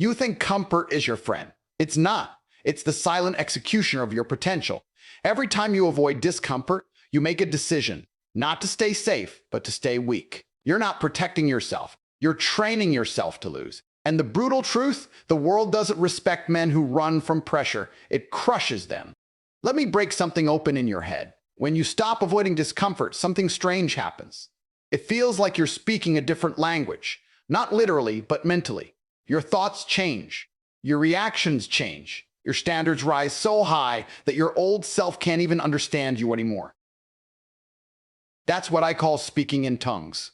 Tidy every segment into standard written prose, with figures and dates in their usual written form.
You think comfort is your friend. It's not. It's the silent executioner of your potential. Every time you avoid discomfort, you make a decision, not to stay safe, but to stay weak. You're not protecting yourself. You're training yourself to lose. And the brutal truth, the world doesn't respect men who run from pressure. It crushes them. Let me break something open in your head. When you stop avoiding discomfort, something strange happens. It feels like you're speaking a different language, not literally, but mentally. Your thoughts change. Your reactions change. Your standards rise so high that your old self can't even understand you anymore. That's what I call speaking in tongues.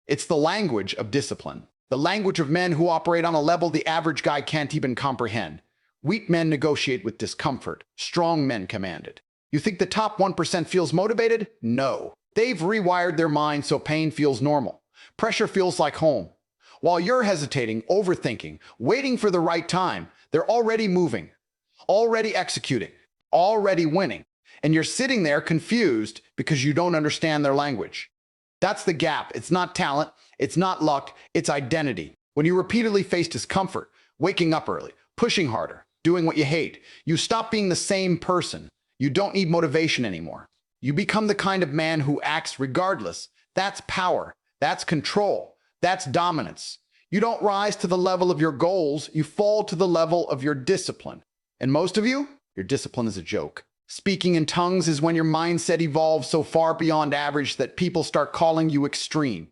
It's the language of discipline. The language of men who operate on a level the average guy can't even comprehend. Weak men negotiate with discomfort. Strong men command it. You think the top 1% feels motivated? No. They've rewired their mind so pain feels normal. Pressure feels like home. While you're hesitating, overthinking, waiting for the right time, they're already moving, already executing, already winning. And you're sitting there confused because you don't understand their language. That's the gap. It's not talent. It's not luck. It's identity. When you repeatedly face discomfort, waking up early, pushing harder, doing what you hate, you stop being the same person. You don't need motivation anymore. You become the kind of man who acts regardless. That's power. That's control. That's dominance. You don't rise to the level of your goals. You fall to the level of your discipline. And most of you, your discipline is a joke. Speaking in tongues is when your mindset evolves so far beyond average that people start calling you extreme,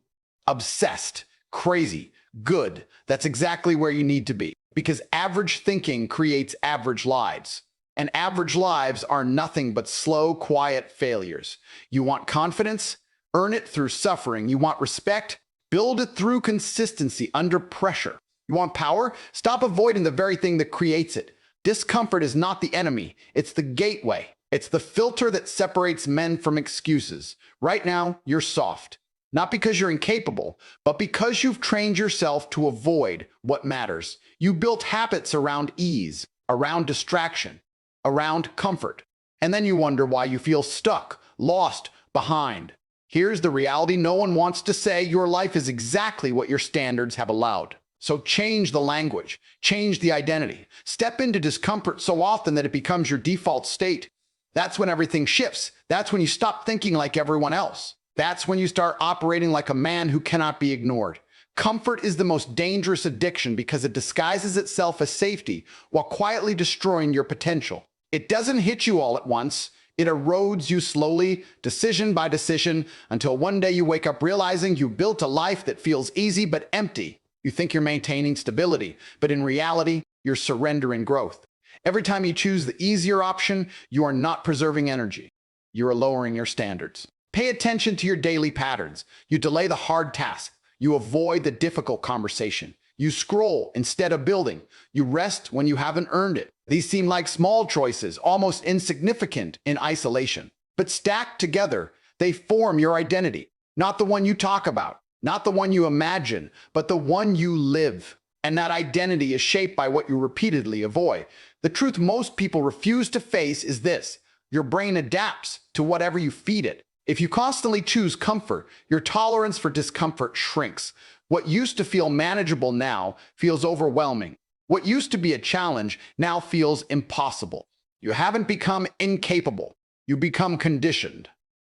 obsessed, crazy, good. That's exactly where you need to be. Because average thinking creates average lives. And average lives are nothing but slow, quiet failures. You want confidence? Earn it through suffering. You want respect? Build it through consistency under pressure. You want power? Stop avoiding the very thing that creates it. Discomfort is not the enemy. It's the gateway. It's the filter that separates men from excuses. Right now, you're soft. Not because you're incapable, but because you've trained yourself to avoid what matters. You built habits around ease, around distraction, around comfort. And then you wonder why you feel stuck, lost, behind. Here's the reality no one wants to say: your life is exactly what your standards have allowed. So change the language, change the identity. Step into discomfort so often that it becomes your default state. That's when everything shifts. That's when you stop thinking like everyone else. That's when you start operating like a man who cannot be ignored. Comfort is the most dangerous addiction because it disguises itself as safety while quietly destroying your potential. It doesn't hit you all at once. It erodes you slowly, decision by decision, until one day you wake up realizing you built a life that feels easy but empty. You think you're maintaining stability, but in reality, you're surrendering growth. Every time you choose the easier option, you are not preserving energy. You are lowering your standards. Pay attention to your daily patterns. You delay the hard task. You avoid the difficult conversation. You scroll instead of building. You rest when you haven't earned it. These seem like small choices, almost insignificant in isolation. But stacked together, they form your identity. Not the one you talk about, not the one you imagine, but the one you live. And that identity is shaped by what you repeatedly avoid. The truth most people refuse to face is this: your brain adapts to whatever you feed it. If you constantly choose comfort, your tolerance for discomfort shrinks. What used to feel manageable now feels overwhelming. What used to be a challenge now feels impossible. You haven't become incapable. You become conditioned.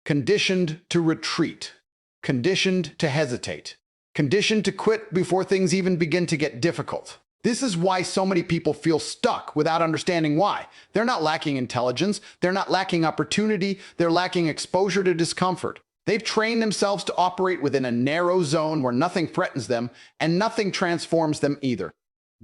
Conditioned to retreat. Conditioned to hesitate. Conditioned to quit before things even begin to get difficult. This is why so many people feel stuck without understanding why. They're not lacking intelligence. They're not lacking opportunity. They're lacking exposure to discomfort. They've trained themselves to operate within a narrow zone where nothing threatens them and nothing transforms them either.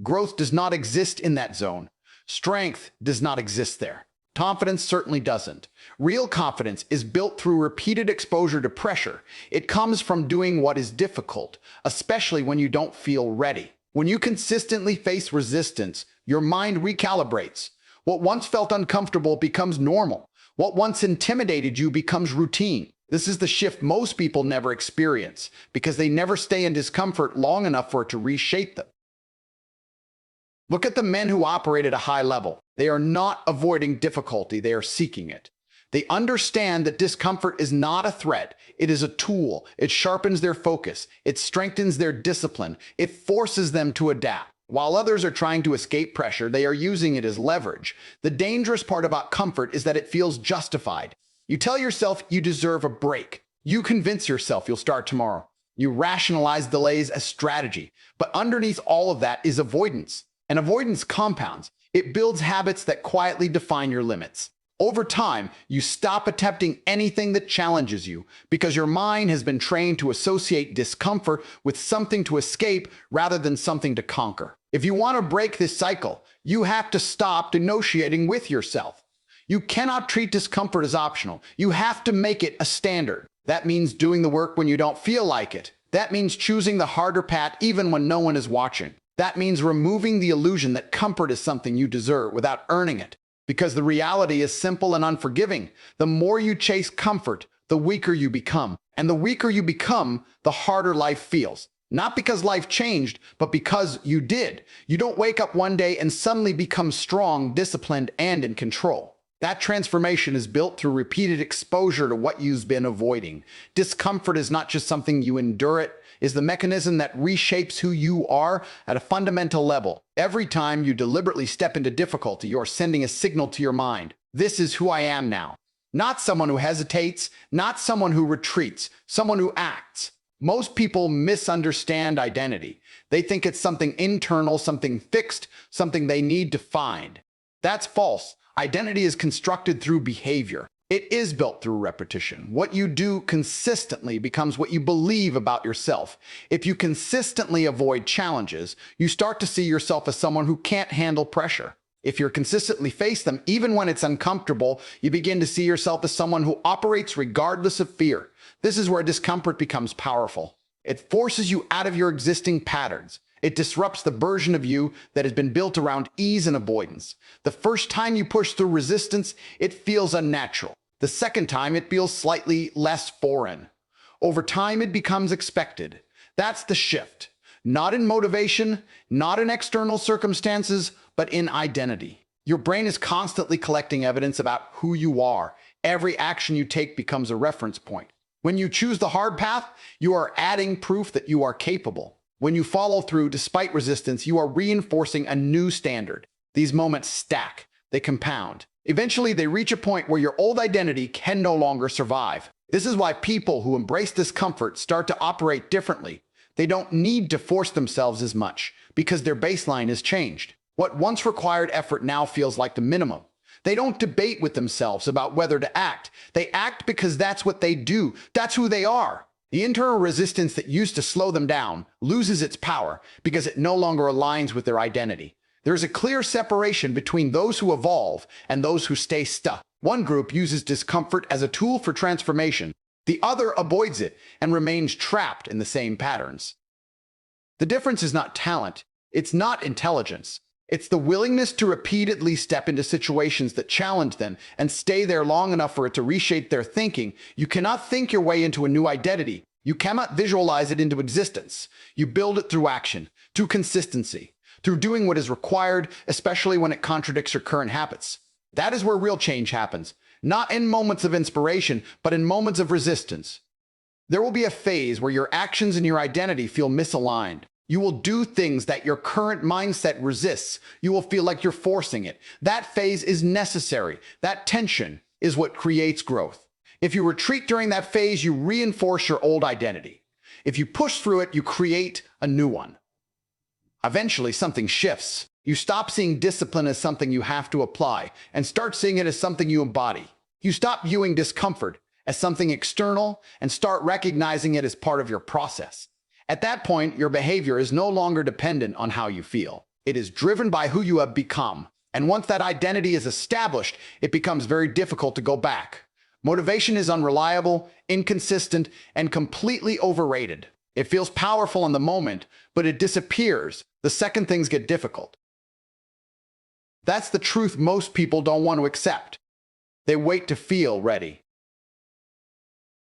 Growth does not exist in that zone. Strength does not exist there. Confidence certainly doesn't. Real confidence is built through repeated exposure to pressure. It comes from doing what is difficult, especially when you don't feel ready. When you consistently face resistance, your mind recalibrates. What once felt uncomfortable becomes normal. What once intimidated you becomes routine. This is the shift most people never experience because they never stay in discomfort long enough for it to reshape them. Look at the men who operate at a high level. They are not avoiding difficulty, they are seeking it. They understand that discomfort is not a threat. It is a tool. It sharpens their focus. It strengthens their discipline. It forces them to adapt. While others are trying to escape pressure, they are using it as leverage. The dangerous part about comfort is that it feels justified. You tell yourself you deserve a break. You convince yourself you'll start tomorrow. You rationalize delays as strategy. But underneath all of that is avoidance. And avoidance compounds. It builds habits that quietly define your limits. Over time, you stop attempting anything that challenges you because your mind has been trained to associate discomfort with something to escape rather than something to conquer. If you want to break this cycle, you have to stop negotiating with yourself. You cannot treat discomfort as optional. You have to make it a standard. That means doing the work when you don't feel like it. That means choosing the harder path even when no one is watching. That means removing the illusion that comfort is something you deserve without earning it. Because the reality is simple and unforgiving. The more you chase comfort, the weaker you become. And the weaker you become, the harder life feels. Not because life changed, but because you did. You don't wake up one day and suddenly become strong, disciplined, and in control. That transformation is built through repeated exposure to what you've been avoiding. Discomfort is not just something you endure, it is the mechanism that reshapes who you are at a fundamental level. Every time you deliberately step into difficulty, you're sending a signal to your mind. This is who I am now. Not someone who hesitates, not someone who retreats, someone who acts. Most people misunderstand identity. They think it's something internal, something fixed, something they need to find. That's false. Identity is constructed through behavior. It is built through repetition. What you do consistently becomes what you believe about yourself. If you consistently avoid challenges, you start to see yourself as someone who can't handle pressure. If you consistently face them, even when it's uncomfortable, you begin to see yourself as someone who operates regardless of fear. This is where discomfort becomes powerful. It forces you out of your existing patterns. It disrupts the version of you that has been built around ease and avoidance. The first time you push through resistance, it feels unnatural. The second time, it feels slightly less foreign. Over time, it becomes expected. That's the shift. Not in motivation, not in external circumstances, but in identity. Your brain is constantly collecting evidence about who you are. Every action you take becomes a reference point. When you choose the hard path, you are adding proof that you are capable. When you follow through despite resistance, you are reinforcing a new standard. These moments stack. They compound. Eventually, they reach a point where your old identity can no longer survive. This is why people who embrace discomfort start to operate differently. They don't need to force themselves as much because their baseline has changed. What once required effort now feels like the minimum. They don't debate with themselves about whether to act. They act because that's what they do. That's who they are. The internal resistance that used to slow them down loses its power because it no longer aligns with their identity. There is a clear separation between those who evolve and those who stay stuck. One group uses discomfort as a tool for transformation. The other avoids it and remains trapped in the same patterns. The difference is not talent. It's not intelligence. It's the willingness to repeatedly step into situations that challenge them and stay there long enough for it to reshape their thinking. You cannot think your way into a new identity. You cannot visualize it into existence. You build it through action, through consistency, through doing what is required, especially when it contradicts your current habits. That is where real change happens, not in moments of inspiration, but in moments of resistance. There will be a phase where your actions and your identity feel misaligned. You will do things that your current mindset resists. You will feel like you're forcing it. That phase is necessary. That tension is what creates growth. If you retreat during that phase, you reinforce your old identity. If you push through it, you create a new one. Eventually, something shifts. You stop seeing discipline as something you have to apply and start seeing it as something you embody. You stop viewing discomfort as something external and start recognizing it as part of your process. At that point, your behavior is no longer dependent on how you feel. It is driven by who you have become. And once that identity is established, it becomes very difficult to go back. Motivation is unreliable, inconsistent, and completely overrated. It feels powerful in the moment, but it disappears the second things get difficult. That's the truth most people don't want to accept. They wait to feel ready.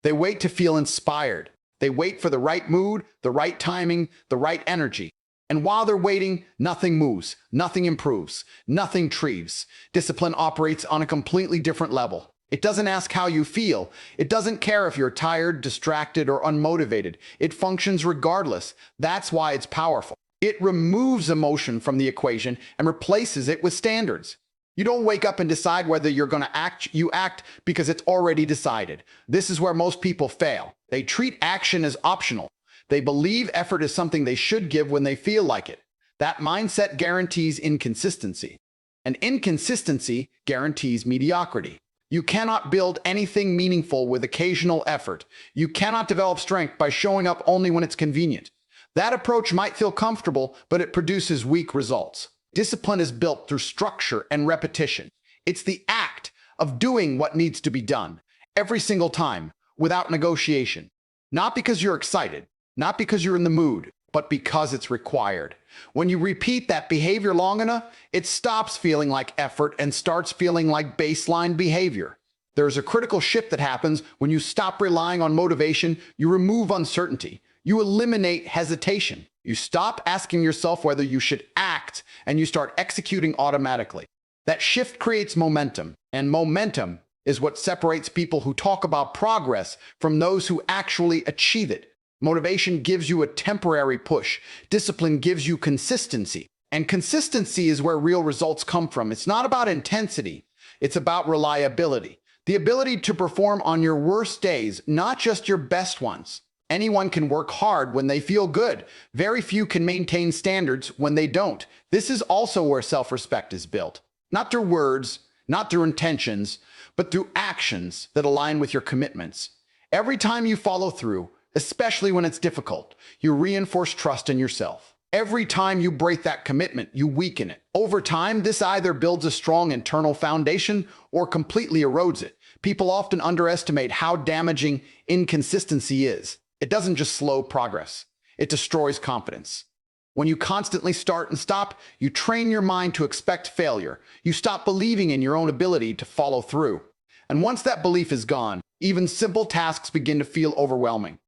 They wait to feel inspired. They wait for the right mood, the right timing, the right energy. And while they're waiting, nothing moves, nothing improves, nothing thrives. Discipline operates on a completely different level. It doesn't ask how you feel. It doesn't care if you're tired, distracted, or unmotivated. It functions regardless. That's why it's powerful. It removes emotion from the equation and replaces it with standards. You don't wake up and decide whether you're going to act. You act because it's already decided. This is where most people fail. They treat action as optional. They believe effort is something they should give when they feel like it. That mindset guarantees inconsistency. And inconsistency guarantees mediocrity. You cannot build anything meaningful with occasional effort. You cannot develop strength by showing up only when it's convenient. That approach might feel comfortable, but it produces weak results. Discipline is built through structure and repetition. It's the act of doing what needs to be done every single time without negotiation. Not because you're excited, not because you're in the mood, but because it's required. When you repeat that behavior long enough, it stops feeling like effort and starts feeling like baseline behavior. There's a critical shift that happens when you stop relying on motivation. You remove uncertainty. You eliminate hesitation. You stop asking yourself whether you should act, and you start executing automatically. That shift creates momentum, and momentum is what separates people who talk about progress from those who actually achieve it. Motivation gives you a temporary push. Discipline gives you consistency. And consistency is where real results come from. It's not about intensity. It's about reliability. The ability to perform on your worst days, not just your best ones. Anyone can work hard when they feel good. Very few can maintain standards when they don't. This is also where self-respect is built. Not through words, not through intentions, but through actions that align with your commitments. Every time you follow through, especially when it's difficult, you reinforce trust in yourself. Every time you break that commitment, you weaken it. Over time, this either builds a strong internal foundation or completely erodes it. People often underestimate how damaging inconsistency is. It doesn't just slow progress. It destroys confidence. When you constantly start and stop, you train your mind to expect failure. You stop believing in your own ability to follow through. And once that belief is gone, even simple tasks begin to feel overwhelming.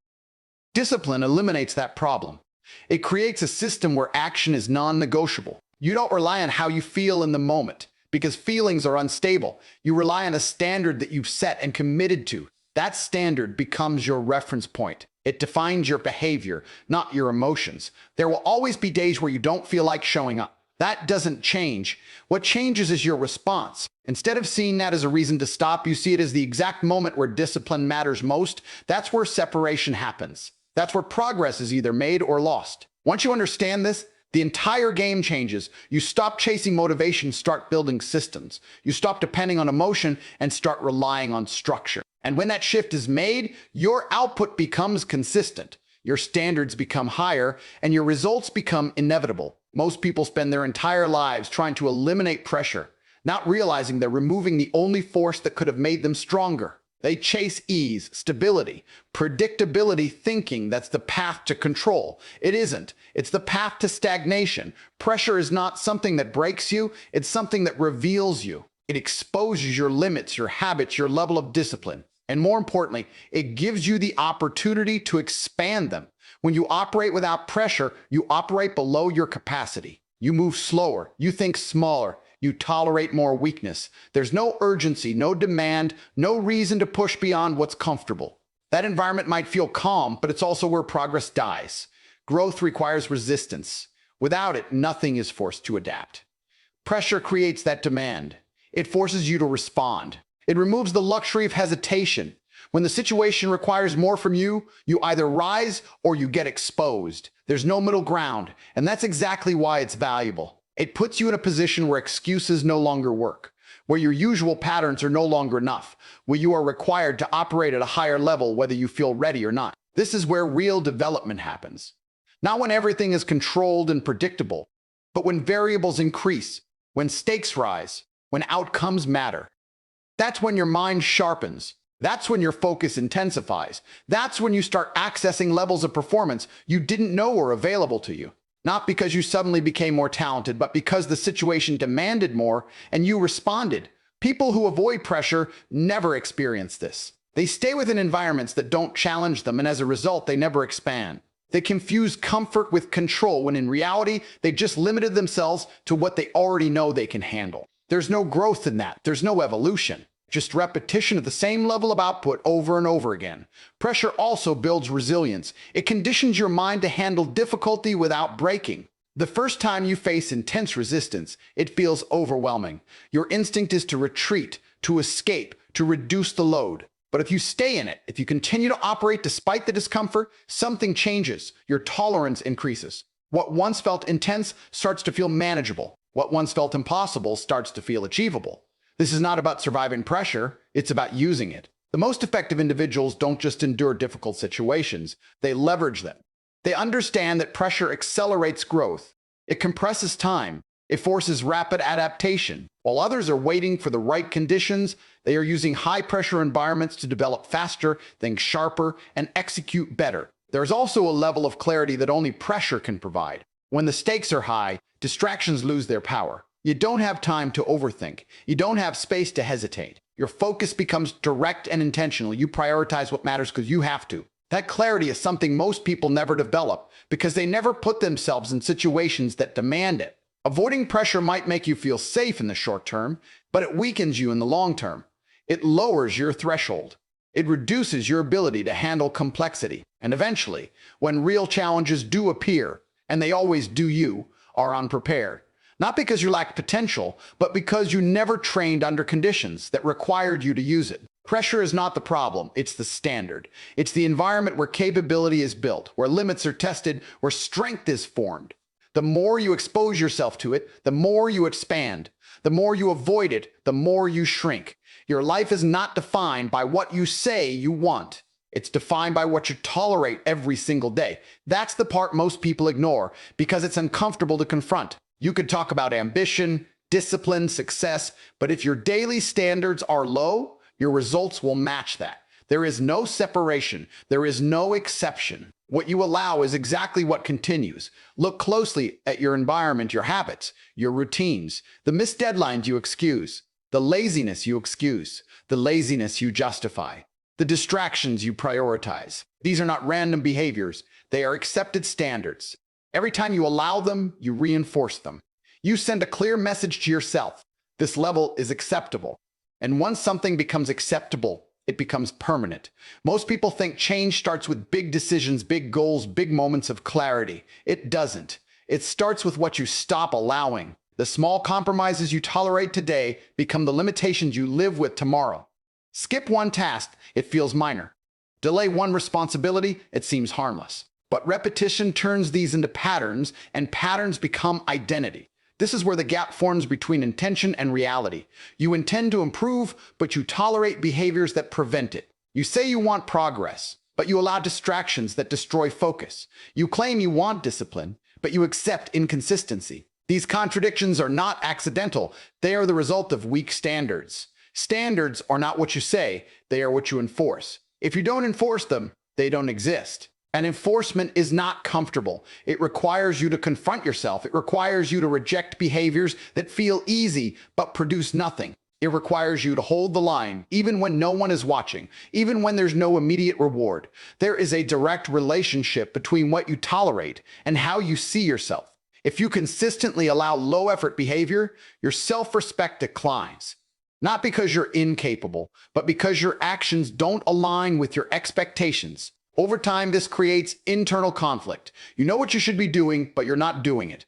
Discipline eliminates that problem. It creates a system where action is non-negotiable. You don't rely on how you feel in the moment, because feelings are unstable. You rely on a standard that you've set and committed to. That standard becomes your reference point. It defines your behavior, not your emotions. There will always be days where you don't feel like showing up. That doesn't change. What changes is your response. Instead of seeing that as a reason to stop, you see it as the exact moment where discipline matters most. That's where separation happens. That's where progress is either made or lost. Once you understand this, the entire game changes. You stop chasing motivation, start building systems. You stop depending on emotion and start relying on structure. And when that shift is made, your output becomes consistent. Your standards become higher, and your results become inevitable. Most people spend their entire lives trying to eliminate pressure, not realizing they're removing the only force that could have made them stronger. They chase ease, stability, predictability, thinking that's the path to control. It isn't. It's the path to stagnation. Pressure is not something that breaks you. It's something that reveals you. It exposes your limits, your habits, your level of discipline. And more importantly, it gives you the opportunity to expand them. When you operate without pressure, you operate below your capacity. You move slower. You think smaller. You tolerate more weakness. There's no urgency, no demand, no reason to push beyond what's comfortable. That environment might feel calm, but it's also where progress dies. Growth requires resistance. Without it, nothing is forced to adapt. Pressure creates that demand. It forces you to respond. It removes the luxury of hesitation. When the situation requires more from you, you either rise or you get exposed. There's no middle ground, and that's exactly why it's valuable. It puts you in a position where excuses no longer work, where your usual patterns are no longer enough, where you are required to operate at a higher level whether you feel ready or not. This is where real development happens. Not when everything is controlled and predictable, but when variables increase, when stakes rise, when outcomes matter. That's when your mind sharpens. That's when your focus intensifies. That's when you start accessing levels of performance you didn't know were available to you. Not because you suddenly became more talented, but because the situation demanded more and you responded. People who avoid pressure never experience this. They stay within environments that don't challenge them, and as a result, they never expand. They confuse comfort with control, when in reality, they just limited themselves to what they already know they can handle. There's no growth in that. There's no evolution. Just repetition of the same level of output over and over again. Pressure also builds resilience. It conditions your mind to handle difficulty without breaking. The first time you face intense resistance, it feels overwhelming. Your instinct is to retreat, to escape, to reduce the load. But if you stay in it, if you continue to operate despite the discomfort, something changes. Your tolerance increases. What once felt intense starts to feel manageable. What once felt impossible starts to feel achievable. This is not about surviving pressure, it's about using it. The most effective individuals don't just endure difficult situations, they leverage them. They understand that pressure accelerates growth. It compresses time. It forces rapid adaptation. While others are waiting for the right conditions, they are using high-pressure environments to develop faster, think sharper, and execute better. There is also a level of clarity that only pressure can provide. When the stakes are high, distractions lose their power. You don't have time to overthink. You don't have space to hesitate. Your focus becomes direct and intentional. You prioritize what matters because you have to. That clarity is something most people never develop because they never put themselves in situations that demand it. Avoiding pressure might make you feel safe in the short term, but it weakens you in the long term. It lowers your threshold. It reduces your ability to handle complexity. And eventually, when real challenges do appear, and they always do, you are unprepared. Not because you lack potential, but because you never trained under conditions that required you to use it. Pressure is not the problem, it's the standard. It's the environment where capability is built, where limits are tested, where strength is formed. The more you expose yourself to it, the more you expand. The more you avoid it, the more you shrink. Your life is not defined by what you say you want. It's defined by what you tolerate every single day. That's the part most people ignore because it's uncomfortable to confront. You could talk about ambition, discipline, success, but if your daily standards are low, your results will match that. There is no separation. There is no exception. What you allow is exactly what continues. Look closely at your environment, your habits, your routines, the missed deadlines you excuse, the laziness you excuse, the laziness you justify, the distractions you prioritize. These are not random behaviors. They are accepted standards. Every time you allow them, you reinforce them. You send a clear message to yourself. This level is acceptable. And once something becomes acceptable, it becomes permanent. Most people think change starts with big decisions, big goals, big moments of clarity. It doesn't. It starts with what you stop allowing. The small compromises you tolerate today become the limitations you live with tomorrow. Skip one task, it feels minor. Delay one responsibility, it seems harmless. But repetition turns these into patterns, and patterns become identity. This is where the gap forms between intention and reality. You intend to improve, but you tolerate behaviors that prevent it. You say you want progress, but you allow distractions that destroy focus. You claim you want discipline, but you accept inconsistency. These contradictions are not accidental. They are the result of weak standards. Standards are not what you say, they are what you enforce. If you don't enforce them, they don't exist. And enforcement is not comfortable. It requires you to confront yourself. It requires you to reject behaviors that feel easy but produce nothing. It requires you to hold the line, even when no one is watching, even when there's no immediate reward. There is a direct relationship between what you tolerate and how you see yourself. If you consistently allow low-effort behavior, your self-respect declines. Not because you're incapable, but because your actions don't align with your expectations. Over time, this creates internal conflict. You know what you should be doing, but you're not doing it.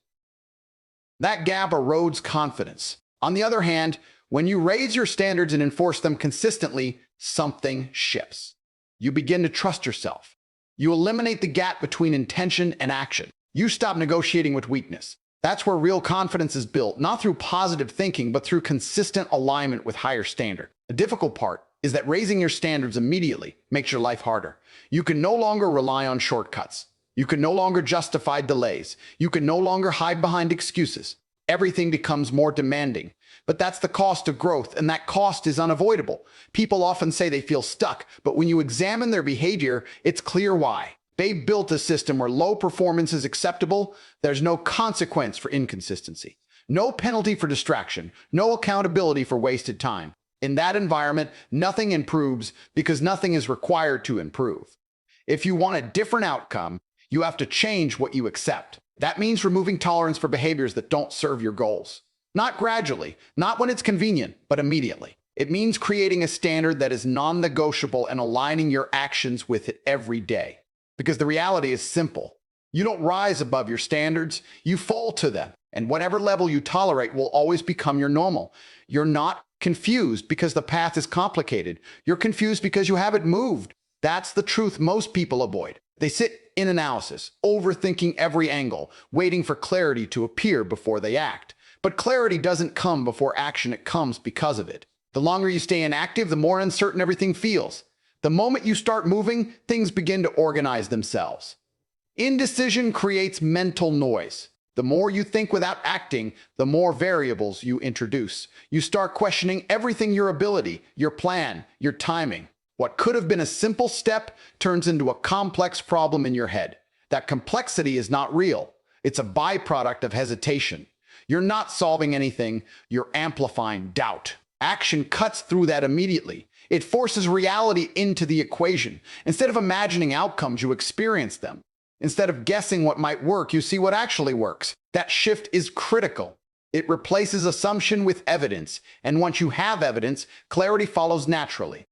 That gap erodes confidence. On the other hand, when you raise your standards and enforce them consistently, something shifts. You begin to trust yourself. You eliminate the gap between intention and action. You stop negotiating with weakness. That's where real confidence is built, not through positive thinking, but through consistent alignment with higher standard. The difficult part is that raising your standards immediately makes your life harder. You can no longer rely on shortcuts. You can no longer justify delays. You can no longer hide behind excuses. Everything becomes more demanding. But that's the cost of growth, and that cost is unavoidable. People often say they feel stuck, but when you examine their behavior, it's clear why. They built a system where low performance is acceptable. There's no consequence for inconsistency, no penalty for distraction, no accountability for wasted time. In that environment, nothing improves because nothing is required to improve. If you want a different outcome, you have to change what you accept. That means removing tolerance for behaviors that don't serve your goals. Not gradually, not when it's convenient, but immediately. It means creating a standard that is non-negotiable and aligning your actions with it every day. Because the reality is simple. You don't rise above your standards, you fall to them. And whatever level you tolerate will always become your normal. You're not confused because the path is complicated. You're confused because you haven't moved. That's the truth most people avoid. They sit in analysis, overthinking every angle, waiting for clarity to appear before they act. But clarity doesn't come before action, it comes because of it. The longer you stay inactive, the more uncertain everything feels. The moment you start moving, things begin to organize themselves. Indecision creates mental noise. The more you think without acting, the more variables you introduce. You start questioning everything: your ability, your plan, your timing. What could have been a simple step turns into a complex problem in your head. That complexity is not real. It's a byproduct of hesitation. You're not solving anything, you're amplifying doubt. Action cuts through that immediately. It forces reality into the equation. Instead of imagining outcomes, you experience them. Instead of guessing what might work, you see what actually works. That shift is critical. It replaces assumption with evidence, and once you have evidence, clarity follows naturally.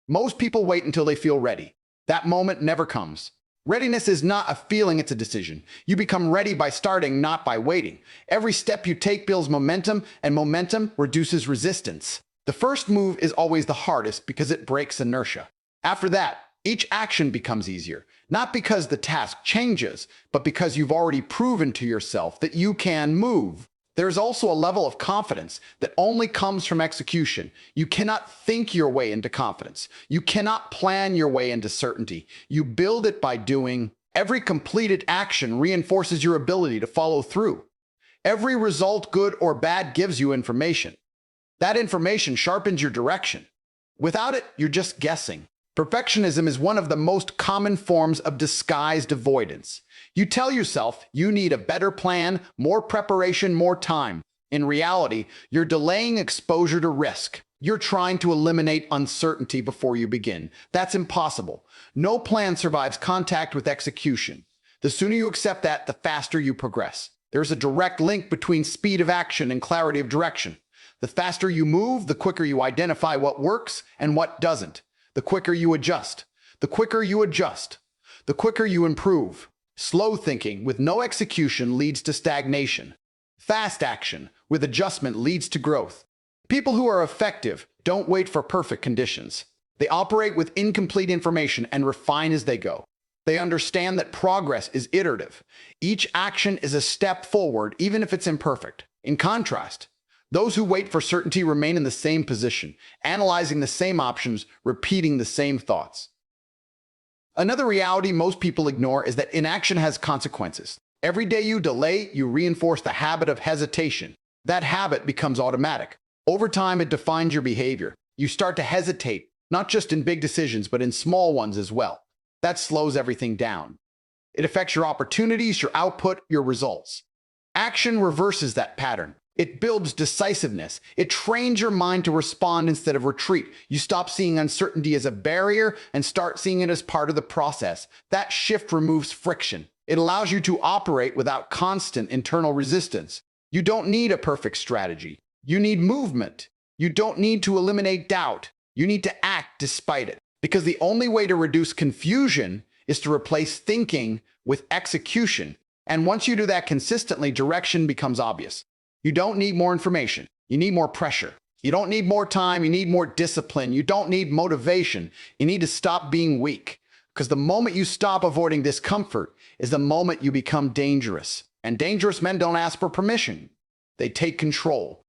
Most people wait until they feel ready. That moment never comes. Readiness is not a feeling, it's a decision. You become ready by starting, not by waiting. Every step you take builds momentum, and momentum reduces resistance. The first move is always the hardest because it breaks inertia. After that, each action becomes easier, not because the task changes, but because you've already proven to yourself that you can move. There's also a level of confidence that only comes from execution. You cannot think your way into confidence. You cannot plan your way into certainty. You build it by doing. Every completed action reinforces your ability to follow through. Every result, good or bad, gives you information. That information sharpens your direction. Without it, you're just guessing. Perfectionism is one of the most common forms of disguised avoidance. You tell yourself you need a better plan, more preparation, more time. In reality, you're delaying exposure to risk. You're trying to eliminate uncertainty before you begin. That's impossible. No plan survives contact with execution. The sooner you accept that, the faster you progress. There's a direct link between speed of action and clarity of direction. The faster you move, the quicker you identify what works and what doesn't. The quicker you adjust. The quicker you adjust. The quicker you improve. Slow thinking with no execution leads to stagnation. Fast action with adjustment leads to growth. People who are effective don't wait for perfect conditions. They operate with incomplete information and refine as they go. They understand that progress is iterative. Each action is a step forward, even if it's imperfect. In contrast, those who wait for certainty remain in the same position, analyzing the same options, repeating the same thoughts. Another reality most people ignore is that inaction has consequences. Every day you delay, you reinforce the habit of hesitation. That habit becomes automatic. Over time, it defines your behavior. You start to hesitate, not just in big decisions, but in small ones as well. That slows everything down. It affects your opportunities, your output, your results. Action reverses that pattern. It builds decisiveness. It trains your mind to respond instead of retreat. You stop seeing uncertainty as a barrier and start seeing it as part of the process. That shift removes friction. It allows you to operate without constant internal resistance. You don't need a perfect strategy. You need movement. You don't need to eliminate doubt. You need to act despite it. Because the only way to reduce confusion is to replace thinking with execution. And once you do that consistently, direction becomes obvious. You don't need more information. You need more pressure. You don't need more time. You need more discipline. You don't need motivation. You need to stop being weak. Because the moment you stop avoiding discomfort is the moment you become dangerous. And dangerous men don't ask for permission. They take control.